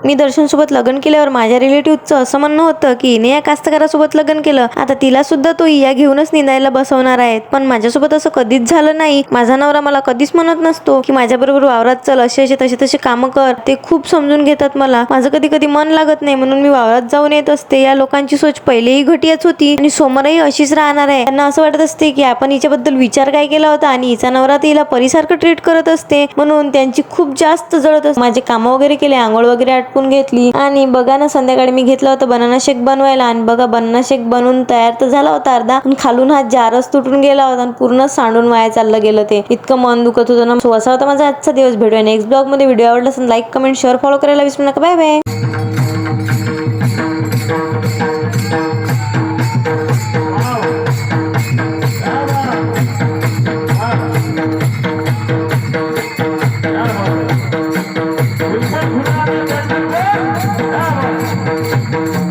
मी दर्शन सोबत लग्न केल्यावर माझ्या रिलेटिव्हचं असं म्हणणं होतं की हिने या कास्तकारासोबत लग्न केलं, आता तिला सुद्धा तो या घेऊनच निंदायला बसवणार आहेत. पण माझ्यासोबत असं कधीच झालं नाही. माझा नवरा मला कधीच म्हणत नसतो की माझ्या बरोबर वावरात चल, असे असे तसे तसे कामं कर. ते खूप समजून घेतात मला. माझं कधी कधी मन लागत नाही म्हणून मी वावरात जाऊन येत असते. या लोकांची सोच पहिलेही घटियाच होती आणि समोरही अशीच राहणार आहे. त्यांना असं वाटत असते की आपण हिच्याबद्दल विचार काय केला होता आणि हिचा नवरा तिला परीसारखं ट्रीट करत असते, म्हणून त्यांची खूप जास्त जळत असते. माझे कामं वगैरे केले, आंघोळ वगैरे आटपून घेतली आणि बघा ना संध्याकाळी मी घेतला होता बनाना शेक बनवायला आणि बघा बनाना शेक बनवून तयार तर झाला होता अर्धा, पण खालून हा जारच तुटून गेला होता आणि पूर्ण सांडून वाया चाललं गेलं. ते इतकं मन दुखत होतं ना. असा होता माझा आजचा दिवस. भेटूया नेक्स्ट ब्लॉग मध्ये. व्हिडिओ आवडला असेल लाईक कमेंट शेअर फॉलो करायला विसरू नका. Bye bye. Bravo.